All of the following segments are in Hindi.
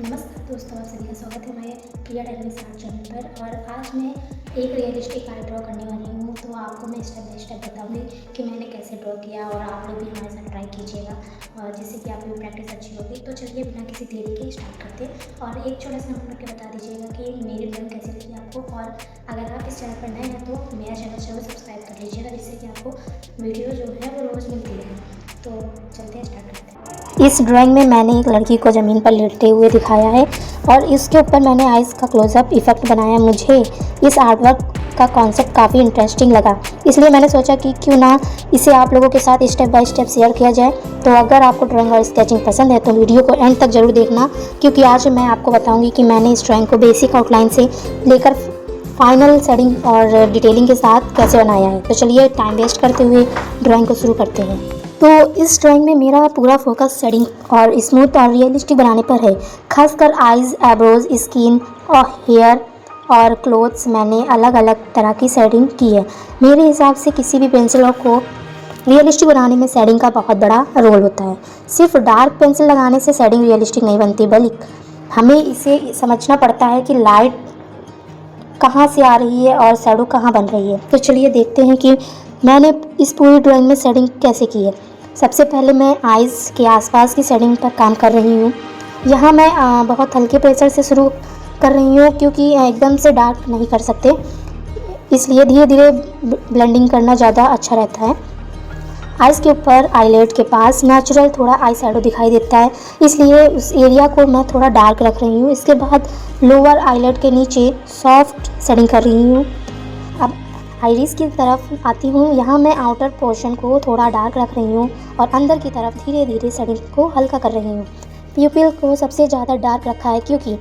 नमस्कार दोस्तों, आप सभी का स्वागत है हमारे प्रिया टेलरिंग आर्ट चैनल पर। और आज मैं एक रियलिस्टिक आर्ट ड्रॉ करने वाली हूँ। तो आपको मैं स्टेप बाय स्टेप बताऊंगी कि मैंने कैसे ड्रॉ किया और आप लोग भी हमारे साथ ट्राई कीजिएगा और जिससे कि आपकी प्रैक्टिस अच्छी होगी। तो चलिए बिना किसी देरी के स्टार्ट करते हैं। और एक छोटा सा नोट करके बता दीजिएगा कि मेरी ड्रॉइंग कैसी लगी आपको। और अगर आप इस चैनल पर नए हैं तो मेरा चैनल जरूर सब्सक्राइब कर लीजिएगा, जिससे कि आपको वीडियो जो है वो रोज़ मिलती रहे। तो चलते हैं, स्टार्ट करते हैं। इस ड्राइंग में मैंने एक लड़की को ज़मीन पर लेटते हुए दिखाया है और इसके ऊपर मैंने आइज़ का क्लोजअप इफ़ेक्ट बनाया। मुझे इस आर्टवर्क का कॉन्सेप्ट काफ़ी इंटरेस्टिंग लगा, इसलिए मैंने सोचा कि क्यों ना इसे आप लोगों के साथ स्टेप बाय स्टेप शेयर किया जाए। तो अगर आपको ड्राइंग और स्केचिंग पसंद है तो वीडियो को एंड तक ज़रूर देखना, क्योंकि आज मैं आपको बताऊँगी कि मैंने इस ड्राइंग को बेसिक आउटलाइन से लेकर फाइनल शेडिंग और डिटेलिंग के साथ कैसे बनाया है। तो चलिए टाइम वेस्ट करते हुए ड्राइंग को शुरू करते हैं। तो इस ड्राइंग में मेरा पूरा फोकस शेडिंग और स्मूथ और रियलिस्टिक बनाने पर है। खासकर आइज़, एब्रोज, स्किन और हेयर और क्लोथ्स मैंने अलग अलग तरह की शेडिंग की है। मेरे हिसाब से किसी भी पेंसिल को रियलिस्टिक बनाने में शेडिंग का बहुत बड़ा रोल होता है। सिर्फ डार्क पेंसिल लगाने से शेडिंग रियलिस्टिक नहीं बनती, बल्कि हमें इसे समझना पड़ता है कि लाइट कहाँ से आ रही है और शैडो कहाँ बन रही है। तो चलिए देखते हैं कि मैंने इस पूरी ड्राइंग में शेडिंग कैसे की है। सबसे पहले मैं आइज़ के आसपास की शेडिंग पर काम कर रही हूँ। यहाँ मैं बहुत हल्के प्रेशर से शुरू कर रही हूँ, क्योंकि एकदम से डार्क नहीं कर सकते, इसलिए धीरे धीरे ब्लेंडिंग करना ज़्यादा अच्छा रहता है। आइज़ के ऊपर आईलेट के पास नेचुरल थोड़ा आई शैडो दिखाई देता है, इसलिए उस एरिया को मैं थोड़ा डार्क रख रही हूँ। इसके बाद लोअर आईलेट के नीचे सॉफ्ट शेडिंग कर रही हूँ। अब आइरिस की तरफ आती हूँ। यहाँ मैं आउटर पोर्शन को थोड़ा डार्क रख रही हूँ और अंदर की तरफ धीरे धीरे शेडिंग को हल्का कर रही हूँ। प्यूपिल को सबसे ज़्यादा डार्क रखा है, क्योंकि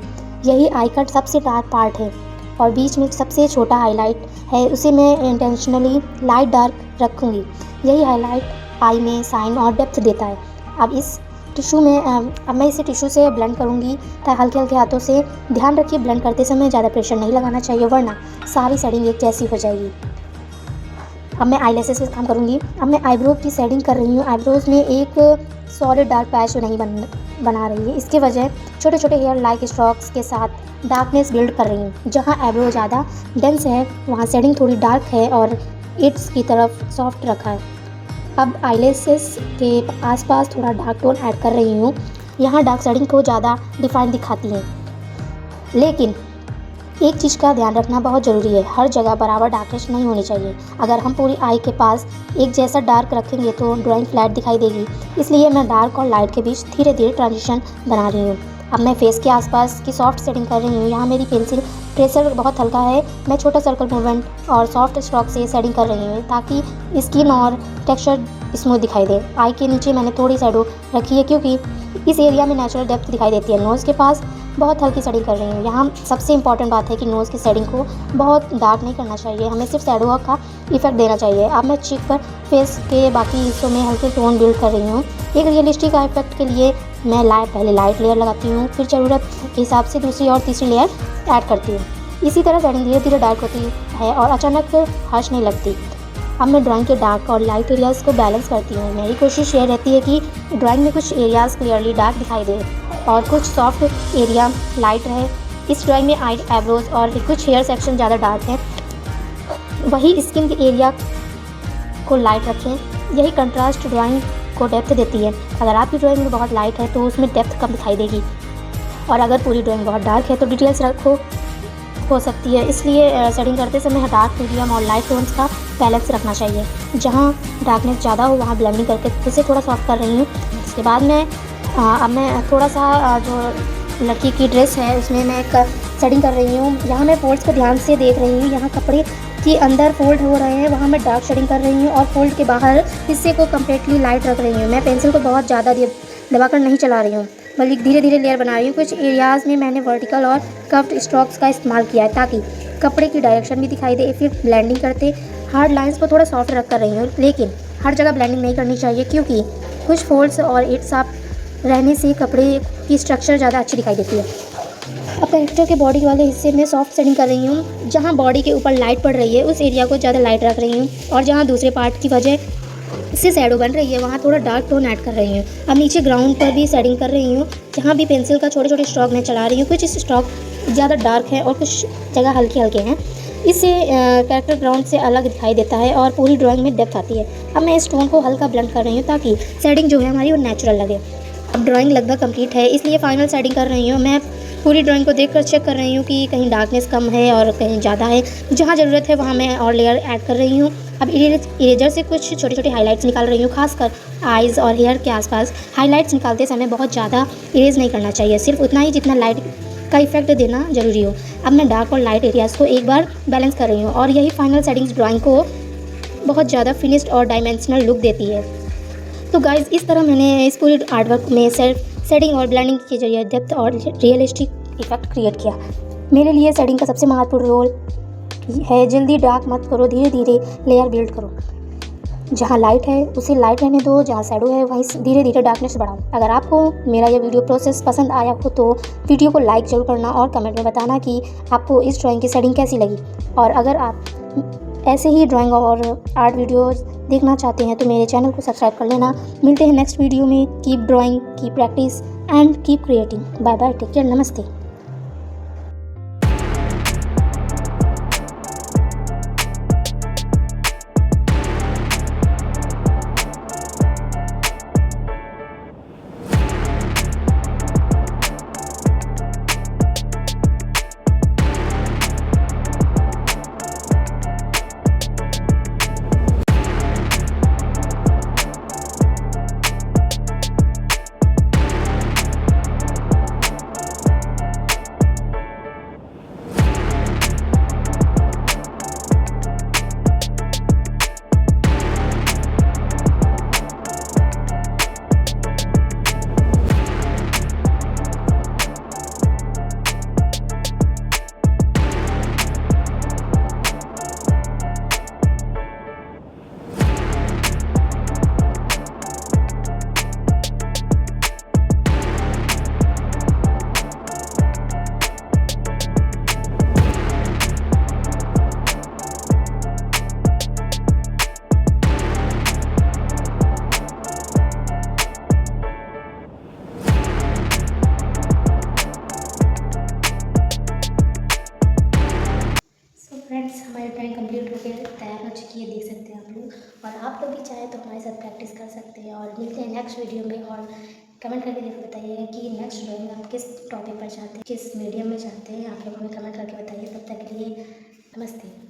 यही आई का सबसे डार्क पार्ट है और बीच में सबसे छोटा हाईलाइट है, उसे मैं इंटेंशनली लाइट डार्क रखूँगी। यही हाईलाइट आई में साइन और डेप्थ देता है। अब मैं इसे टिश्यू से ब्लेंड करूँगी, हल्के हल्के हाथों से। ध्यान रखिए, ब्लेंड करते समय ज़्यादा प्रेशर नहीं लगाना चाहिए, वरना सारी शेडिंग एक जैसी हो जाएगी। अब मैं आईलैशेस पे काम करूँगी। अब मैं आईब्रो की शेडिंग कर रही हूँ। आईब्रोज में एक सॉलिड डार्क पैच नहीं बना रही है, इसके वजह छोटे छोटे हेयर लाइक स्ट्रोक्स के साथ डार्कनेस बिल्ड कर रही हूँ। जहाँ आईब्रो ज़्यादा डेंस है वहाँ शेडिंग थोड़ी डार्क है और इट्स की तरफ सॉफ्ट रखा है। अब आईलैशेस के आसपास थोड़ा डार्क टोन ऐड कर रही हूँ। यहाँ डार्क शेडिंग को ज़्यादा डिफाइन दिखाती है, लेकिन एक चीज़ का ध्यान रखना बहुत ज़रूरी है, हर जगह बराबर डार्कनेस नहीं होनी चाहिए। अगर हम पूरी आई के पास एक जैसा डार्क रखेंगे तो ड्राइंग फ्लैट दिखाई देगी, इसलिए मैं डार्क और लाइट के बीच धीरे धीरे ट्रांजिशन बना रही हूँ। अब मैं फेस के आसपास की सॉफ्ट शेडिंग कर रही हूँ। यहाँ मेरी पेंसिल प्रेशर बहुत हल्का है। मैं छोटा सर्कल मूवमेंट और सॉफ्ट स्ट्रोक से शेडिंग कर रही हूँ, ताकि स्किन और टेक्सचर स्मूथ दिखाई दे। आई के नीचे मैंने थोड़ी शैडो रखी है, क्योंकि इस एरिया में नेचुरल डेप्थ दिखाई देती है। नोज़ के पास बहुत हल्की शेडिंग कर रही हूँ। यहाँ सबसे इंपॉर्टेंट बात है कि नोज़ की शेडिंग को बहुत डार्क नहीं करना चाहिए, हमें सिर्फ शैडो का इफेक्ट देना चाहिए। अब मैं चीक पर फेस के बाकी हिस्सों में हल्के टोन बिल्ड कर रही हूँ। एक रियलिस्टिक आई इफेक्ट के लिए मैं पहले लाइट लेयर लगाती हूँ, फिर ज़रूरत के हिसाब से दूसरी और तीसरी लेयर ऐड करती हूँ। इसी तरह शेडिंग धीरे धीरे डार्क होती है और अचानक हार्श नहीं लगती। अब मैं ड्राइंग के डार्क और लाइट एरियाज़ को बैलेंस करती हूँ। मेरी कोशिश ये रहती है कि ड्राइंग में कुछ एरियाज़ क्लियरली डार्क दिखाई दे और कुछ सॉफ्ट एरिया लाइट रहे। इस ड्राइंग में आईब्रोज और कुछ हेयर सेक्शन ज़्यादा डार्क है, वही स्किन के एरिया को लाइट रखें। यही कंट्रास्ट ड्राइंग को डेप्थ देती है। अगर आपकी ड्राइंग में बहुत लाइट है तो उसमें डेप्थ कम दिखाई देगी, और अगर पूरी ड्राइंग बहुत डार्क है तो डिटेल्स हो सकती है। इसलिए शेडिंग करते समय डार्क, मीडियम और लाइट टोन्स का बैलेंस रखना चाहिए। जहाँ डार्कनेस ज़्यादा हो वहाँ ब्लेंडिंग करके फिर से थोड़ा सॉफ्ट कर रही हूँ। इसके बाद अब मैं थोड़ा सा जो लड़की की ड्रेस है उसमें मैं एक शेडिंग कर रही हूँ। यहाँ मैं फोल्ड्स को ध्यान से देख रही हूँ। यहाँ कपड़े के अंदर फोल्ड हो रहे हैं, वहाँ मैं डार्क शेडिंग कर रही हूँ और फोल्ड के बाहर हिस्से को कम्प्लीटली लाइट रख रही हूँ। मैं पेंसिल को बहुत ज़्यादा दबाकर नहीं चला रही हूँ, बल्कि धीरे धीरे लेयर बना रही हूँ। कुछ एरियाज़ में मैंने वर्टिकल और कर्व्ड स्ट्रोक्स का इस्तेमाल किया है, ताकि कपड़े की डायरेक्शन भी दिखाई दे। फिर ब्लेंडिंग करते हार्ड लाइंस को थोड़ा सॉफ्ट रख कर रही हूँ, लेकिन हर जगह ब्लेंडिंग नहीं करनी चाहिए, क्योंकि कुछ फोल्ड्स और इट्स आप रहने से कपड़े की स्ट्रक्चर ज़्यादा अच्छी दिखाई देती है। अब कैरेक्टर के बॉडी वाले हिस्से में सॉफ्ट शेडिंग कर रही हूँ। जहाँ बॉडी के ऊपर लाइट पड़ रही है उस एरिया को ज़्यादा लाइट रख रही हूँ, और जहाँ दूसरे पार्ट की वजह से शैडो बन रही है वहाँ थोड़ा डार्क टोन ऐड कर रही हूँ। अब नीचे ग्राउंड पर भी शेडिंग कर रही हूँ, जहाँ भी पेंसिल का छोटे छोटे स्ट्रोक मैं चला रही हूँ। कुछ स्ट्रोक ज़्यादा डार्क है और कुछ जगह हल्के हल्के हैं। इससे कैरेक्टर ग्राउंड से अलग दिखाई देता है और पूरी ड्राइंग में डेप्थ आती है। अब मैं इस टोन को हल्का ब्लेंड कर रही हूँ ताकि शेडिंग जो है हमारी वो नेचुरल लगे। अब ड्राइंग लगभग कंप्लीट है, इसलिए फाइनल शेडिंग कर रही हूँ। मैं पूरी ड्राइंग को देखकर चेक कर रही हूँ कि कहीं डार्कनेस कम है और कहीं ज़्यादा है। जहाँ ज़रूरत है वहाँ मैं और लेयर ऐड कर रही हूँ। अब इरेजर से कुछ छोटे छोटे हाइलाइट्स निकाल रही हूँ, खासकर आइज़ और हेयर के आसपास। हाइलाइट्स निकालते समय बहुत ज़्यादा इरेज नहीं करना चाहिए, सिर्फ उतना ही जितना लाइट का इफेक्ट देना जरूरी हो। अब मैं डार्क और लाइट एरियाज़ को एक बार बैलेंस कर रही हूँ और यही फाइनल सेटिंग्स ड्राइंग को बहुत ज़्यादा फिनिश्ड और डायमेंशनल लुक देती है। तो गाइज़, इस तरह मैंने इस पूरी आर्टवर्क में सेटिंग और ब्लेंडिंग के जरिए डेप्थ और रियलिस्टिक इफेक्ट क्रिएट किया। मेरे लिए सेटिंग का सबसे महत्वपूर्ण रोल है जल्दी डार्क मत करो, धीरे धीरे लेयर बिल्ड करो। जहाँ लाइट है उसे लाइट रहने दो, जहाँ शैडो है वहीं धीरे धीरे डार्कनेस बढ़ाओ। अगर आपको मेरा यह वीडियो प्रोसेस पसंद आया हो तो वीडियो को लाइक ज़रूर करना और कमेंट में बताना कि आपको इस ड्राइंग की सेटिंग कैसी लगी। और अगर आप ऐसे ही ड्राइंग और आर्ट वीडियोज़ देखना चाहते हैं तो मेरे चैनल को सब्सक्राइब कर लेना। मिलते हैं नेक्स्ट वीडियो में। Keep drawing, keep practice and keep creating. Bye bye, take care, नमस्ते। फ्रेंड्स, हमारी ड्राइंग कंप्लीट हो गई, तैयार हो चुकी है, देख सकते हैं आप लोग। और आप लोग भी चाहें तो हमारे साथ प्रैक्टिस कर सकते हैं। और मिलते हैं नेक्स्ट वीडियो में। और कमेंट करके जरूर बताइएगा कि नेक्स्ट ड्राइंग आप किस टॉपिक पर चाहते हैं, किस मीडियम में चाहते हैं। आप लोग हमें कमेंट करके बताइए। तब तक के लिए नमस्ते।